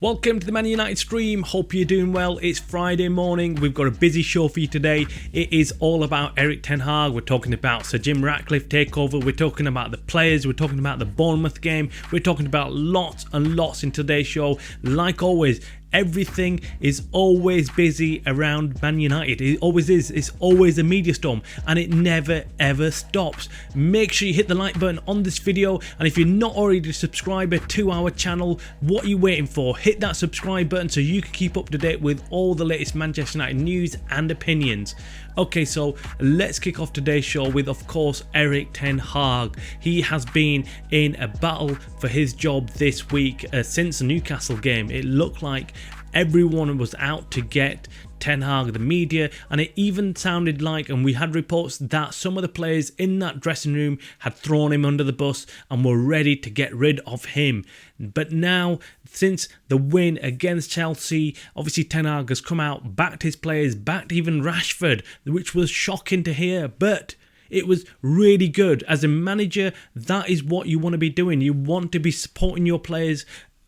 Welcome to the Man United stream. Hope you're doing well. It's Friday morning. We've got a busy show for you today. It is all about Erik ten Hag. We're talking about Sir Jim Ratcliffe takeover. We're talking about the players. We're talking about the Bournemouth game. We're talking about lots and lots in today's show. Like always, everything is always busy around Man United. It always is. It's always a media storm and it never ever stops. Make sure you hit the like button on this video, and if you're not already a subscriber to our channel, what are you waiting for? Hit that subscribe button so you can keep up to date with all the latest Manchester United news and opinions. Okay, so let's kick off today's show with, of course, Erik ten Hag. He has been in a battle for his job this week since the Newcastle game. It looked like everyone was out to get Ten Hag, the media, and it even sounded like, and we had reports that some of the players in that dressing room had thrown him under the bus and were ready to get rid of him. But now, since the win against Chelsea, obviously Ten Hag has come out, backed his players, backed even Rashford, which was shocking to hear, but it was really good. As a manager, that is what you want to be doing. You want to be supporting your players,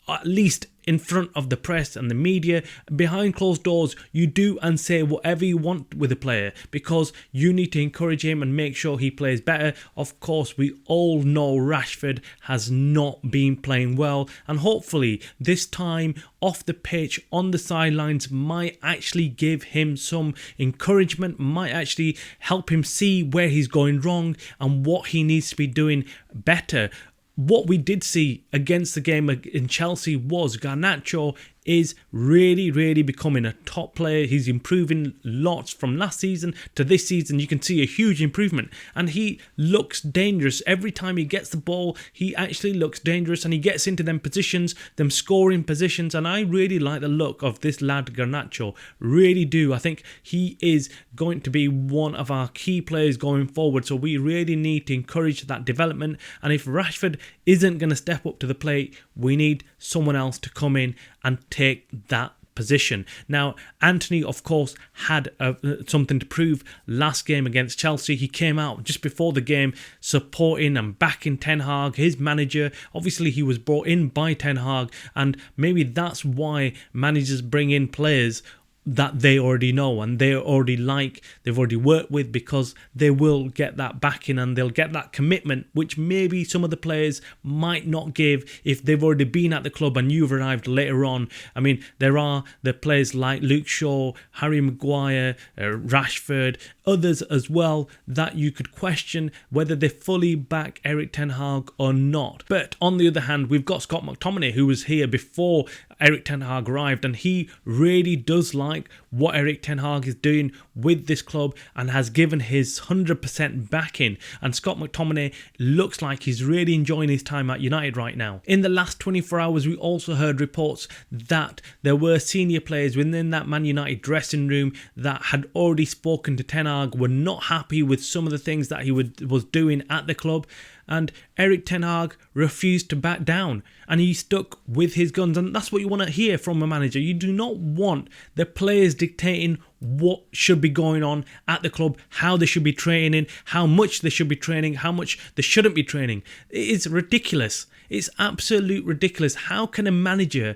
at least in front of the press and the media. Behind closed doors, you do and say whatever you want with a player because you need to encourage him and make sure he plays better. Of course, we all know Rashford has not been playing well, and hopefully this time off the pitch on the sidelines might actually give him some encouragement, might actually help him see where he's going wrong and what he needs to be doing better. What we did see against the game in Chelsea was Garnacho is really becoming a top player. He's improving lots from last season to this season. You can see a huge improvement and he looks dangerous. Every time he gets the ball, he actually looks dangerous and he gets into them positions, them scoring positions, and I really like the look of this lad Garnacho. Really do. I think he is going to be one of our key players going forward, so we really need to encourage that development, and if Rashford isn't going to step up to the plate, we need someone else to come in and take that position. Now, Anthony, of course, had something to prove last game against Chelsea. He came out just before the game supporting and backing Ten Hag, his manager. Obviously, he was brought in by Ten Hag, and maybe that's why managers bring in players that they already know and they've already worked with, because they will get that backing and they'll get that commitment, which maybe some of the players might not give if they've already been at the club and you've arrived later on. I mean, there are the players like Luke Shaw, Harry Maguire, Rashford, others as well that you could question whether they fully back Erik ten Hag or not. But on the other hand, we've got Scott McTominay, who was here before Erik ten Hag arrived, and he really does like what Erik ten Hag is doing with this club and has given his 100% backing, and Scott McTominay looks like he's really enjoying his time at United right now. In the last 24 hours, we also heard reports that there were senior players within that Man United dressing room that had already spoken to Ten Hag, were not happy with some of the things that he was doing at the club, and Erik ten Hag refused to back down and he stuck with his guns, and that's what you want to hear from a manager. You do not want the players dictating what should be going on at the club, how they should be training, how much they should be training, how much they shouldn't be training. It is ridiculous. It's absolute ridiculous. How can a manager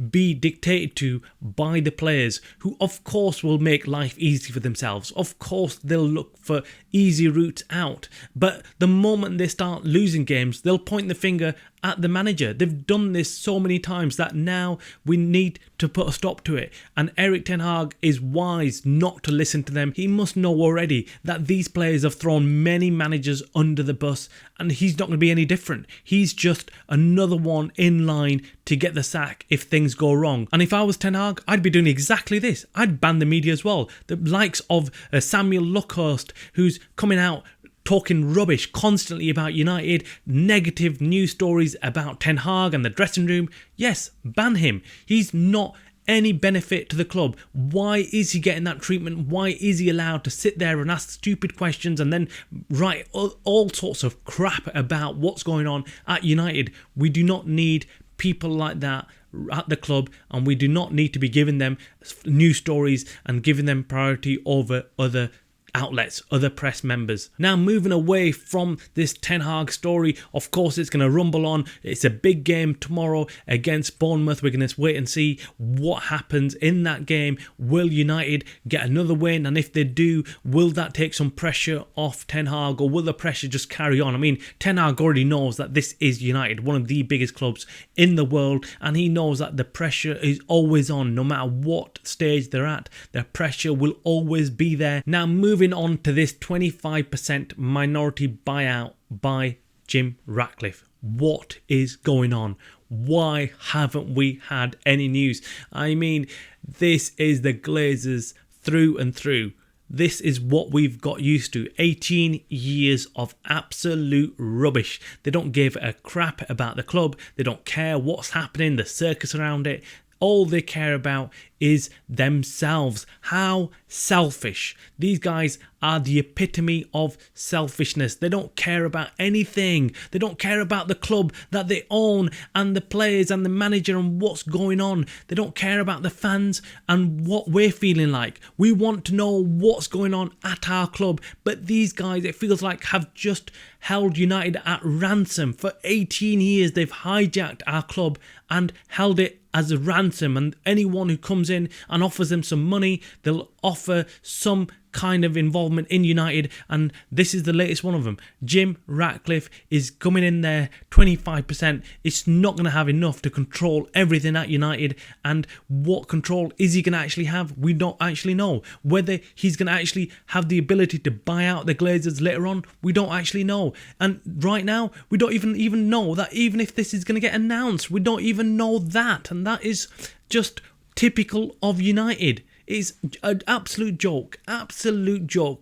be dictated to by the players, who of course will make life easy for themselves? Of course they'll look for easy routes out, but the moment they start losing games, they'll point the finger at the manager. They've done this so many times that now we need to put a stop to it, and Erik ten Hag is wise not to listen to them. He must know already that these players have thrown many managers under the bus, and he's not going to be any different. He's just another one in line to get the sack if things go wrong. And if I was Ten Hag, I'd be doing exactly this. I'd ban the media as well. The likes of Samuel Luckhurst, who's coming out talking rubbish constantly about United, negative news stories about Ten Hag and the dressing room. Yes, ban him. He's not any benefit to the club. Why is he getting that treatment? Why is he allowed to sit there and ask stupid questions and then write all sorts of crap about what's going on at United? We do not need people like that at the club, and we do not need to be giving them news stories and giving them priority over other outlets, other press members. Now moving away from this Ten Hag story, of course it's going to rumble on. It's a big game tomorrow against Bournemouth. We're going to wait and see what happens in that game. Will United get another win? And if they do, will that take some pressure off Ten Hag, or will the pressure just carry on? I mean, Ten Hag already knows that this is United, one of the biggest clubs in the world, and he knows that the pressure is always on. No matter what stage they're at, the pressure will always be there. Now moving on to this 25% minority buyout by Jim Ratcliffe. What is going on? Why haven't we had any news? I mean, this is the Glazers through and through. This is what we've got used to. 18 years of absolute rubbish. They don't give a crap about the club. They don't care what's happening, the circus around it. All they care about is themselves. How selfish. These guys are the epitome of selfishness. They don't care about anything. They don't care about the club that they own and the players and the manager and what's going on. They don't care about the fans and what we're feeling like. We want to know what's going on at our club. But these guys, it feels like, have just held United at ransom. For 18 years, they've hijacked our club and held it as a ransom, and anyone who comes in and offers them some money, they'll offer some kind of involvement in United, and this is the latest one of them. Jim Ratcliffe is coming in there, 25%. It's not going to have enough to control everything at United, and what control is he going to actually have? We don't actually know. Whether he's going to actually have the ability to buy out the Glazers later on, we don't actually know. And right now, we don't even know that even if this is going to get announced, we don't even know that, and that is just typical of United. It's an absolute joke.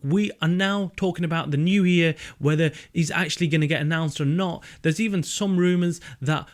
We are now talking about the new year, whether he's actually going to get announced or not. There's even some rumours that,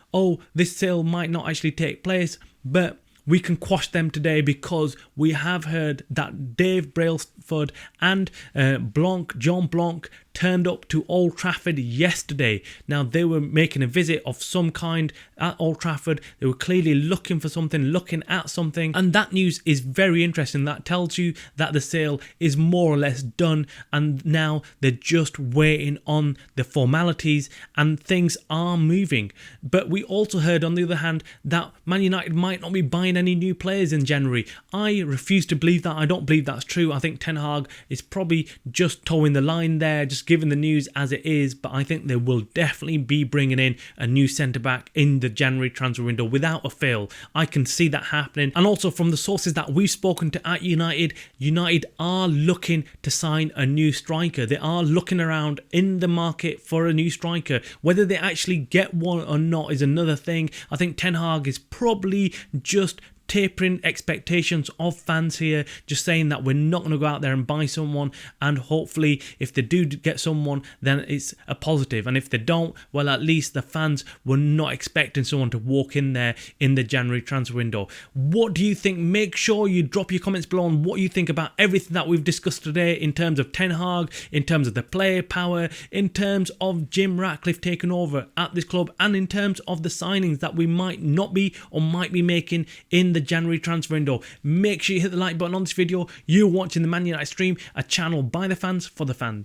this sale might not actually take place, but we can quash them today because we have heard that Dave Brailsford and John Blanc turned up to Old Trafford yesterday. Now, they were making a visit of some kind at Old Trafford. They were clearly looking for something, looking at something. And that news is very interesting. That tells you that the sale is more or less done. And now they're just waiting on the formalities and things are moving. But we also heard, on the other hand, that Man United might not be buying any new players in January. I refuse to believe that. I don't believe that's true. I think Ten Hag is probably just towing the line there, just giving the news as it is, but I think they will definitely be bringing in a new centre-back in the January transfer window without a fail. I can see that happening. And also from the sources that we've spoken to at United, United are looking to sign a new striker. They are looking around in the market for a new striker. Whether they actually get one or not is another thing. I think Ten Hag is probably just tapering expectations of fans here, just saying that we're not going to go out there and buy someone, and hopefully if they do get someone, then it's a positive, and if they don't, well, at least the fans were not expecting someone to walk in there in the January transfer window. What do you think? Make sure you drop your comments below on what you think about everything that we've discussed today in terms of Ten Hag, in terms of the player power, in terms of Jim Ratcliffe taking over at this club, and in terms of the signings that we might not be or might be making in the January transfer window. Make sure you hit the like button on this video. You're watching the Man United Stream, a channel by the fans for the fans.